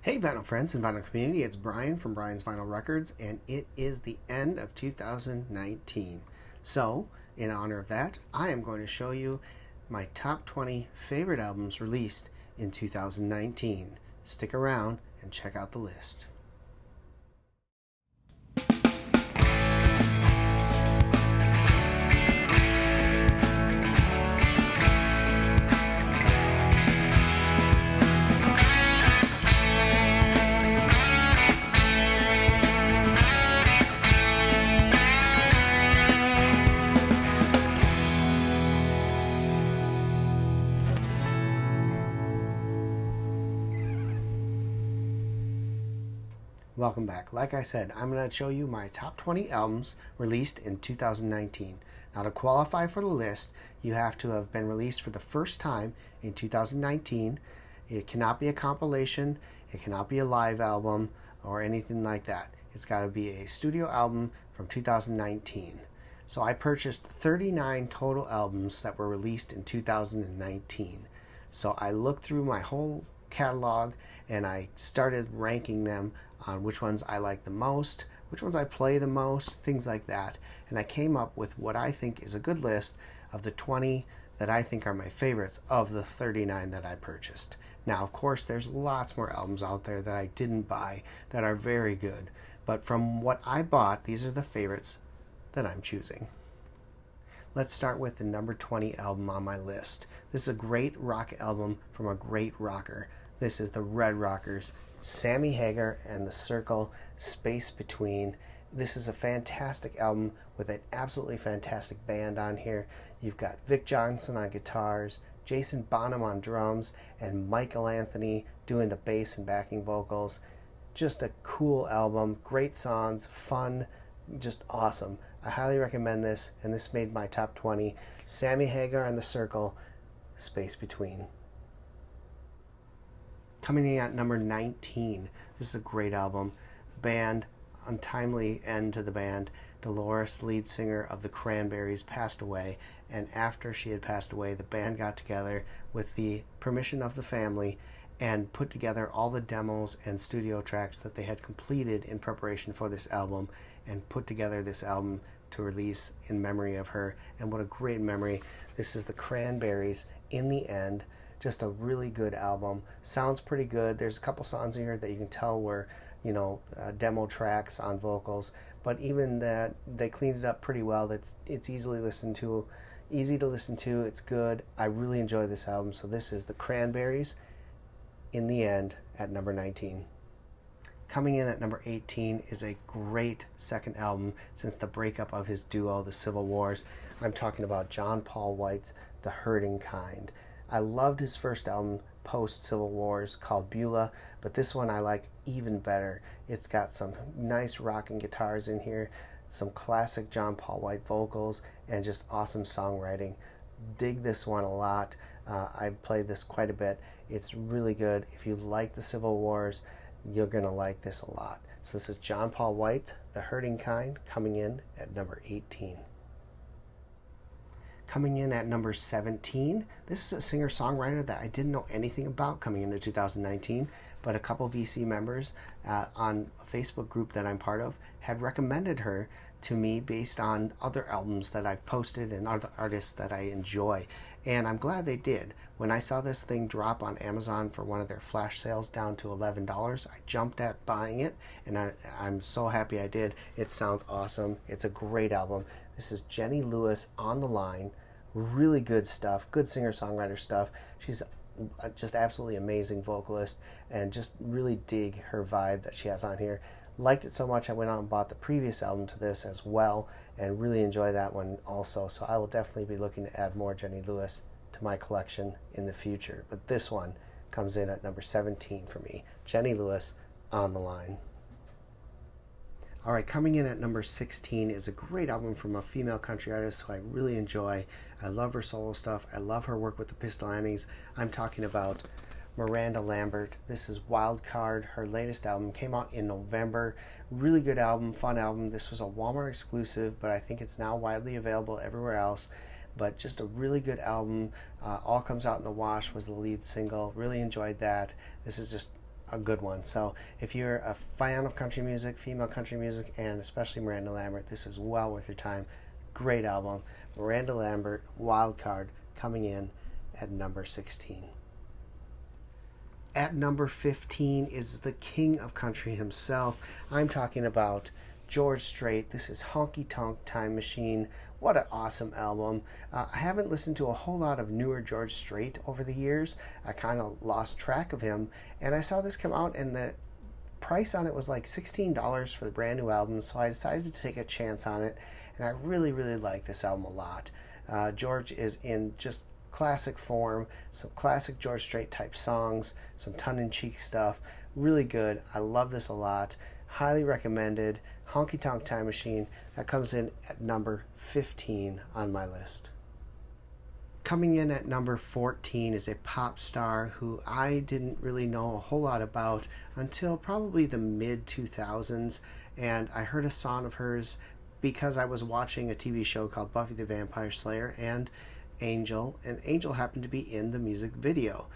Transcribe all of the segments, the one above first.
Hey vinyl friends and vinyl community, it's Brian from Brian's Vinyl Records, and it is the end of 2019. So, in honor of that, I am going to show you my top 20 favorite albums released in 2019. Stick around and check out the list. Welcome back. Like I said, I'm going to show you my top 20 albums released in 2019. Now, to qualify for the list, you have to have been released for the first time in 2019. It cannot be a compilation, it cannot be a live album, or anything like that. It's got to be a studio album from 2019. So I purchased 39 total albums that were released in 2019. So I looked through my whole catalog and I started ranking them on which ones I like the most, which ones I play the most, things like that. And I came up with what I think is a good list of the 20 that I think are my favorites of the 39 that I purchased. Now, of course, there's lots more albums out there that I didn't buy that are very good. But from what I bought, these are the favorites that I'm choosing. Let's start with the number 20 album on my list. This is a great rock album from a great rocker. This is the Red Rockers, Sammy Hagar and the Circle, Space Between. This is a fantastic album with an absolutely fantastic band on here. You've got Vic Johnson on guitars, Jason Bonham on drums, and Michael Anthony doing the bass and backing vocals. Just a cool album, great songs, fun, just awesome. I highly recommend this, and this made my top 20. Sammy Hagar and the Circle, Space Between. Coming in at number 19, this is a great album. Band, untimely end to the band. Dolores, lead singer of the Cranberries, passed away, and after she had passed away, the band got together with the permission of the family and put together all the demos and studio tracks that they had completed in preparation for this album and put together this album to release in memory of her. And what a great memory. This is the Cranberries, In the End. Just a really good album. Sounds pretty good. There's a couple songs in here that you can tell were, demo tracks on vocals, but even that, they cleaned it up pretty well. It's easy to listen to. It's good. I really enjoy this album. So this is the Cranberries, In the End, at number 19. Coming in at number 18 is a great second album since the breakup of his duo, the Civil Wars. I'm talking about John Paul White's The Hurting Kind. I loved his first album post-Civil Wars called Beulah, but this one I like even better. It's got some nice rocking guitars in here, some classic John Paul White vocals, and just awesome songwriting. Dig this one a lot. I've played this quite a bit. It's really good. If you like the Civil Wars, you're going to like this a lot. So this is John Paul White, The Hurting Kind, coming in at number 18. Coming in at number 17, this is a singer-songwriter that I didn't know anything about coming into 2019, but a couple VC members on a Facebook group that I'm part of had recommended her to me based on other albums that I've posted and other artists that I enjoy. And I'm glad they did. When I saw this thing drop on Amazon for one of their flash sales down to $11, I jumped at buying it, and I'm so happy I did. It sounds awesome. It's a great album. This is Jenny Lewis, On the Line. Really good stuff, good singer-songwriter stuff. She's just absolutely amazing vocalist, and just really dig her vibe that she has on here. Liked it so much I went out and bought the previous album to this as well, and really enjoy that one also. So I will definitely be looking to add more Jenny Lewis to my collection in the future. But this one comes in at number 17 for me. Jenny Lewis, On the Line. All right, coming in at number 16 is a great album from a female country artist who I really enjoy. I love her solo stuff. I love her work with the Pistol Annies. I'm talking about Miranda Lambert. This is Wild Card. Her latest album came out in November. Really good album, fun album. This was a Walmart exclusive, but I think it's now widely available everywhere else. But just a really good album. All Comes Out in the Wash was the lead single. Really enjoyed that. This is just a good one. So if you're a fan of country music, female country music, and especially Miranda Lambert, this is well worth your time. Great album. Miranda Lambert, Wild Card, coming in at number 16. At number 15 is the king of country himself. I'm talking about George Strait. This is Honky Tonk Time Machine. What an awesome album. I haven't listened to a whole lot of newer George Strait over the years. I kind of lost track of him. And I saw this come out and the price on it was like $16 for the brand new album. So I decided to take a chance on it. And I really, really like this album a lot. George is in just classic form, some classic George Strait type songs, some tongue-in-cheek stuff. Really good. I love this a lot. Highly recommended. Honky Tonk Time Machine. That comes in at number 15 on my list. Coming in at number 14 is a pop star who I didn't really know a whole lot about until probably the mid-2000s, and I heard a song of hers because I was watching a TV show called Buffy the Vampire Slayer, and Angel happened to be in the music video.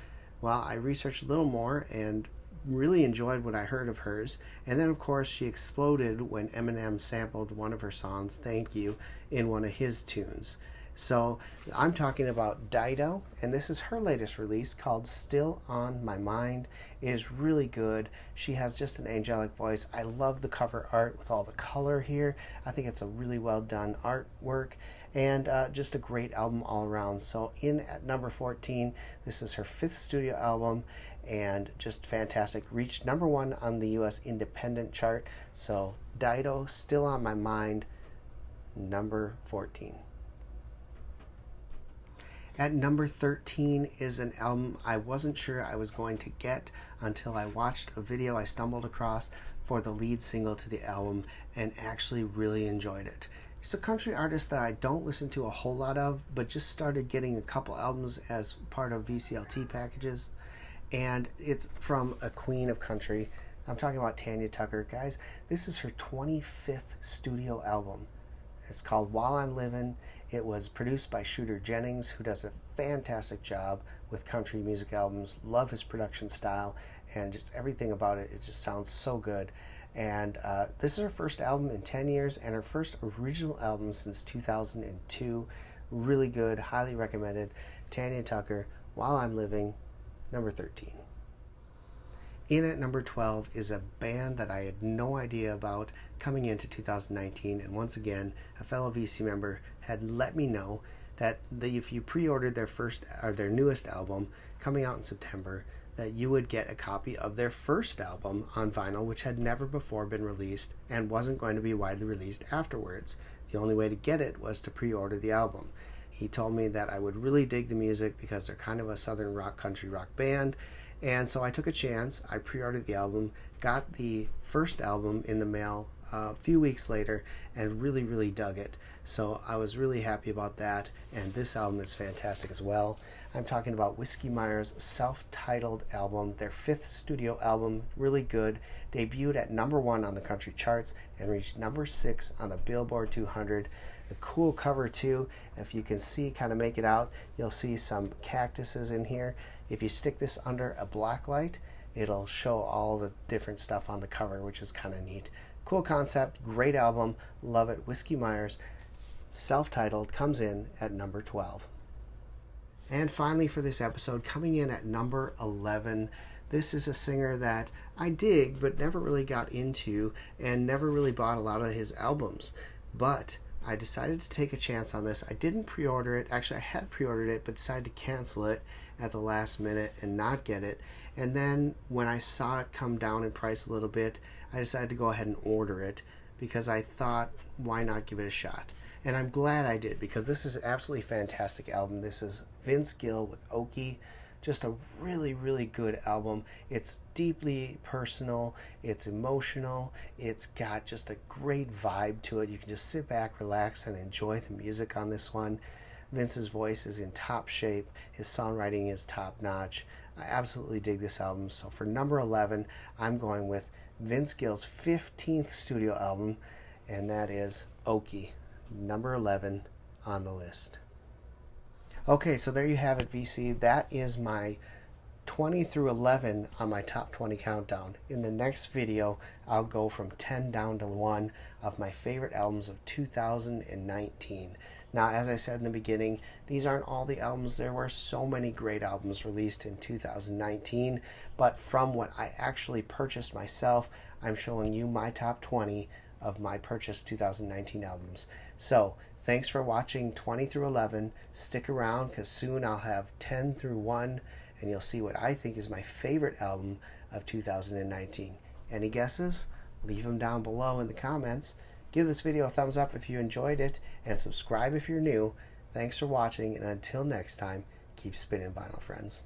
Well, I researched a little more and really enjoyed what I heard of hers, and then of course she exploded when Eminem sampled one of her songs, Thank You, in one of his tunes. So I'm talking about Dido, and this is her latest release called Still on My Mind. It is really good. She has just an angelic voice. I love the cover art with all the color here. I think it's a really well done artwork, and just a great album all around. So in at number 14, this is her 5th studio album, and just fantastic. Reached number 1 on the US independent chart. So Dido, Still on My Mind, number 14. At number 13 is an album I wasn't sure I was going to get until I watched a video I stumbled across for the lead single to the album and actually really enjoyed it. He's a country artist that I don't listen to a whole lot of, but just started getting a couple albums as part of VCLT packages. And it's from a queen of country. I'm talking about Tanya Tucker. Guys, this is her 25th studio album. It's called While I'm Livin'. It was produced by Shooter Jennings, who does a fantastic job with country music albums. Love his production style, and just everything about it. It just sounds so good. And this is her first album in 10 years and her first original album since 2002. Really good, highly recommended. Tanya Tucker, While I'm Living, number 13. In at number 12 is a band that I had no idea about coming into 2019, and once again, a fellow VC member had let me know that if you pre-ordered their newest album coming out in September, that you would get a copy of their first album on vinyl, which had never before been released and wasn't going to be widely released afterwards. The only way to get it was to pre-order the album. He told me that I would really dig the music because they're kind of a southern rock, country rock band. And so I took a chance. I pre-ordered the album, got the first album in the mail a few weeks later, and really, really dug it. So I was really happy about that, and this album is fantastic as well. I'm talking about Whiskey Myers' self-titled album, their 5th studio album, really good. Debuted at number 1 on the country charts and reached number 6 on the Billboard 200. A cool cover too. If you can see, kind of make it out, you'll see some cactuses in here. If you stick this under a black light, it'll show all the different stuff on the cover, which is kind of neat. Cool concept, great album, love it. Whiskey Myers, self-titled, comes in at number 12. And finally for this episode, coming in at number 11, this is a singer that I dig but never really got into and never really bought a lot of his albums. But I decided to take a chance on this. I didn't pre-order it. Actually, I had pre-ordered it but decided to cancel it at the last minute and not get it. And then when I saw it come down in price a little bit, I decided to go ahead and order it because I thought, why not give it a shot? And I'm glad I did, because this is an absolutely fantastic album. This is Vince Gill with Okie. Just a really, really good album. It's deeply personal. It's emotional. It's got just a great vibe to it. You can just sit back, relax, and enjoy the music on this one. Vince's voice is in top shape. His songwriting is top notch. I absolutely dig this album. So for number 11, I'm going with Vince Gill's 15th studio album, and that is Okie, number 11 on the list. Okay, so there you have it, VC. That is my 20 through 11 on my top 20 countdown. In the next video, I'll go from 10 down to 1 of my favorite albums of 2019. Now, as I said in the beginning, these aren't all the albums. There were so many great albums released in 2019, but from what I actually purchased myself, I'm showing you my top 20 of my purchased 2019 albums. So, thanks for watching 20 through 11. Stick around because soon I'll have 10 through 1, and you'll see what I think is my favorite album of 2019. Any guesses? Leave them down below in the comments. Give this video a thumbs up if you enjoyed it, and subscribe if you're new. Thanks for watching, and until next time, keep spinning vinyl, friends.